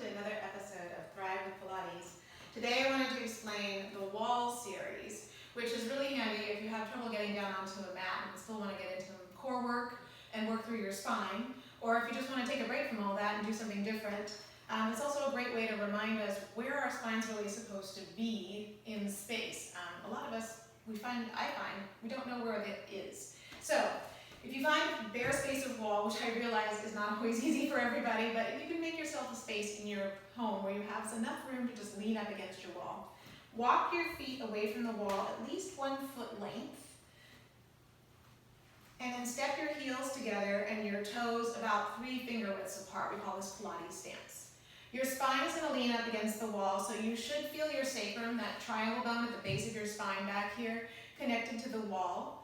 to another episode of Thrive with Pilates. Today I wanted to explain the wall series, which is really handy if you have trouble getting down onto a mat and still want to get into core work and work through your spine, or if you just want to take a break from all that and do something different. It's also a great way to remind us where our spine's really supposed to be in space. A lot of us, I find, we don't know where it is. So, if you find bare space of wall, which I realize is not always easy for everybody, but if you can make yourself a space in your home where you have enough room to just lean up against your wall, walk your feet away from the wall at least 1 foot length, and then step your heels together and your toes about 3 finger widths apart. We call this Pilates stance. Your spine is going to lean up against the wall, so you should feel your sacrum, that triangle bone at the base of your spine back here, connected to the wall.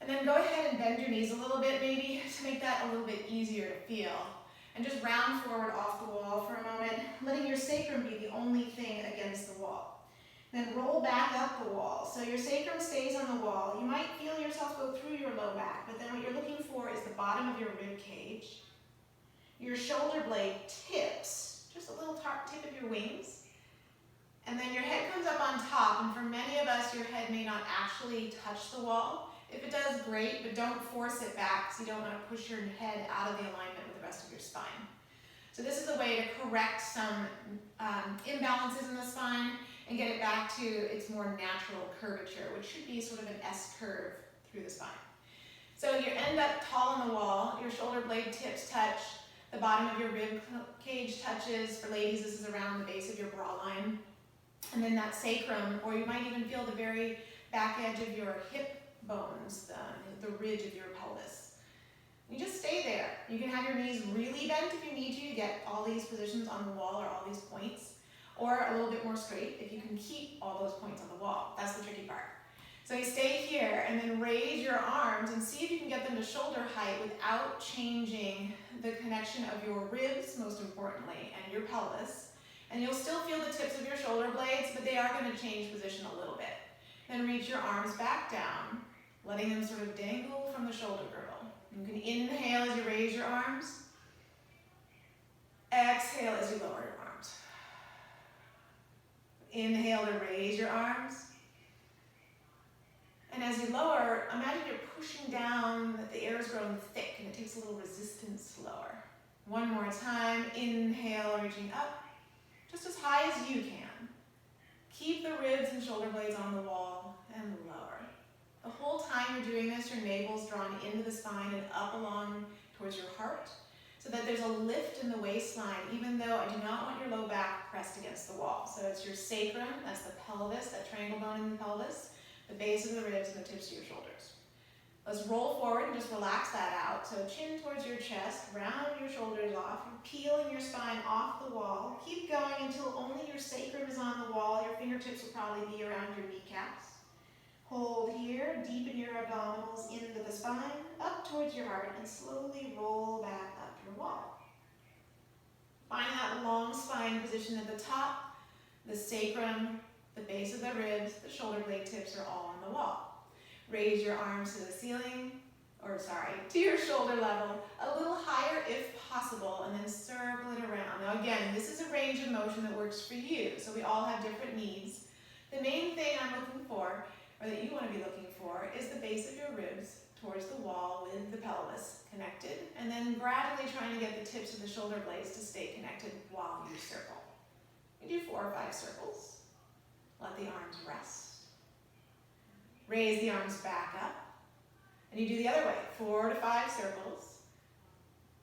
And then go ahead and bend your knees a little bit maybe to make that a little bit easier to feel. And just round forward off the wall for a moment, letting your sacrum be the only thing against the wall. Then roll back up the wall. So your sacrum stays on the wall. You might feel yourself go through your low back, but then what you're looking for is the bottom of your rib cage. Your shoulder blade tips, just a little tip of your wings. And then your head comes up on top, and for many of us, your head may not actually touch the wall. If it does, great, but don't force it back because you don't want to push your head out of the alignment with the rest of your spine. So this is a way to correct some imbalances in the spine and get it back to its more natural curvature, which should be sort of an S curve through the spine. So you end up tall on the wall, your shoulder blade tips touch, the bottom of your rib cage touches. For ladies, this is around the base of your bra line. And then that sacrum, or you might even feel the very back edge of your hip bones, the ridge of your pelvis. You just stay there. You can have your knees really bent if you need to get all these positions on the wall or all these points, or a little bit more straight if you can keep all those points on the wall. That's the tricky part. So you stay here and then raise your arms and see if you can get them to shoulder height without changing the connection of your ribs, most importantly, and your pelvis. And you'll still feel the tips of your shoulder blades, but they are going to change position a little bit. Then reach your arms back down, letting them sort of dangle from the shoulder girdle. You can inhale as you raise your arms. Exhale as you lower your arms. Inhale to raise your arms. And as you lower, imagine you're pushing down, that the air is growing thick and it takes a little resistance to lower. One more time, inhale, reaching up, just as high as you can. Keep the ribs and shoulder blades on the wall and lower. The whole time you're doing this, your navel's drawn into the spine and up along towards your heart, so that there's a lift in the waistline, even though I do not want your low back pressed against the wall. So it's your sacrum, that's the pelvis, that triangle bone in the pelvis, the base of the ribs and the tips of your shoulders. Let's roll forward and just relax that out. So chin towards your chest, round your shoulders off, peeling your spine off the wall. Keep going until only your sacrum is on the wall. Your fingertips will probably be around your kneecaps. Hold here, deepen your abdominals into the spine, up towards your heart, and slowly roll back up your wall. Find that long spine position at the top, the sacrum, the base of the ribs, the shoulder blade tips are all on the wall. Raise your arms to the ceiling, to your shoulder level, a little higher if possible, and then circle it around. Now again, this is a range of motion that works for you, so we all have different needs. The main thing I'm looking for, or that you want to be looking for, is the base of your ribs towards the wall with the pelvis connected, and then gradually trying to get the tips of the shoulder blades to stay connected while you circle. You do 4 or 5 circles. Let the arms rest. Raise the arms back up. And you do the other way, 4 to 5 circles.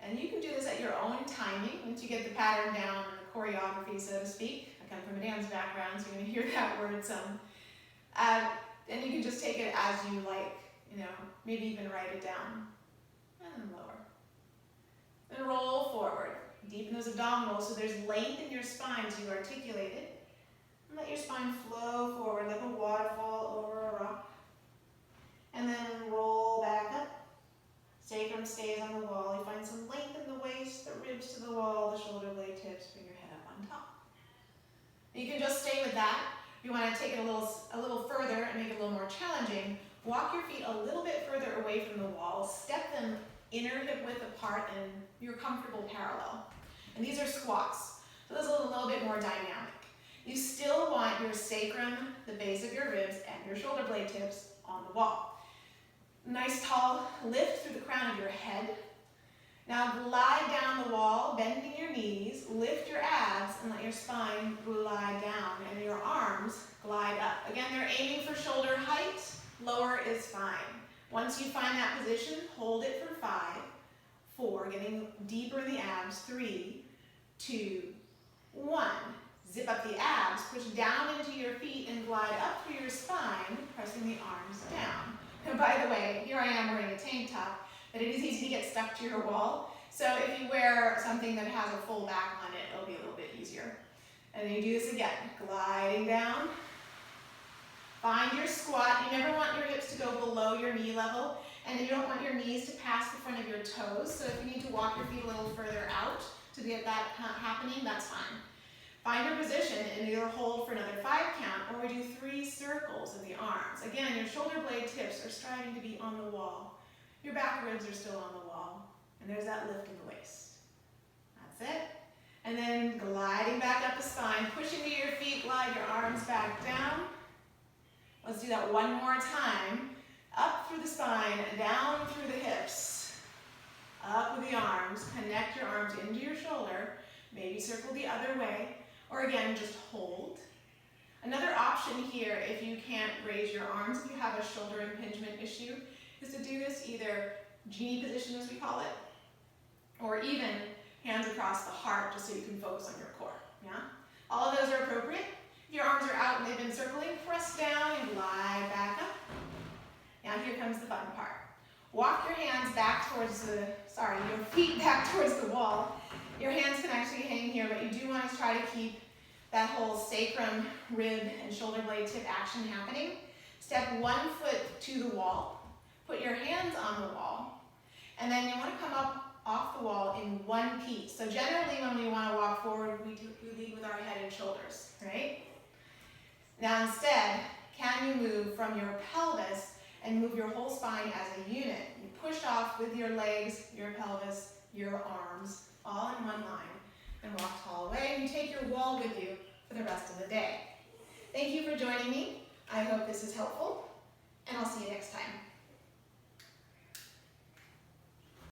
And you can do this at your own timing once you get the pattern down and the choreography, so to speak. I come from a dance background, so you're going to hear that word some. And you can just take it as you like, maybe even write it down. And then lower. Then roll forward. Deepen those abdominals so there's length in your spine as you articulate it. And let your spine flow forward like a waterfall over a rock. And then roll back up. Sacrum stays on the wall. You find some length in the waist, the ribs to the wall, the shoulder blade tips, bring your head up on top. You can just stay with that. If you want to take it a little further and make it a little more challenging, walk your feet a little bit further away from the wall. Step them inner hip width apart and you're comfortable parallel. And these are squats. So bit more dynamic. You still want your sacrum, the base of your ribs, and your shoulder blade tips on the wall. Nice tall lift through the crown of your head. Now glide down the wall, bending your knees, lift your abs, and let your spine glide down, and your arms glide up. Again, they're aiming for shoulder height. Lower is fine. Once you find that position, hold it for 5, 4, getting deeper in the abs, 3, 2, 1. Zip up the abs, push down into your feet and glide up through your spine, pressing the arms down. And by the way, here I am wearing a tank top, but it is easy to get stuck to your wall. So if you wear something that has a full back on it, it'll be a little bit easier. And then you do this again, gliding down. Find your squat. You never want your hips to go below your knee level, and you don't want your knees to pass the front of your toes. So if you need to walk your feet a little further out to get that happening, that's fine. Find your position and either hold for another 5 count, or we do 3 circles of the arms. Again, your shoulder blade tips are striving to be on the wall. Your back ribs are still on the wall, and there's that lift in the waist. That's it. And then gliding back up the spine, pushing to your feet, glide your arms back down. Let's do that one more time. Up through the spine, down through the hips. Up with the arms, connect your arms into your shoulder. Maybe circle the other way, or again, just hold. Another option here, if you can't raise your arms, if you have a shoulder impingement issue, is to do this either genie position, as we call it, or even hands across the heart, just so you can focus on your core, yeah? All of those are appropriate. If your arms are out and they've been circling, press down and glide back up. Now here comes the fun part. Walk your hands back towards your feet back towards the wall. Your hands can actually hang here, but you do want to try to keep that whole sacrum, rib, and shoulder blade tip action happening. Step 1 foot to the wall. Put your hands on the wall. And then you want to come up off the wall in one piece. So generally when we want to walk forward, we lead with our head and shoulders, right? Now instead, can you move from your pelvis and move your whole spine as a unit? You push off with your legs, your pelvis, your arms, all in one line, and walk tall away. And you take your wall with you for the rest of the day. Thank you for joining me. I hope this is helpful, and I'll see you next time.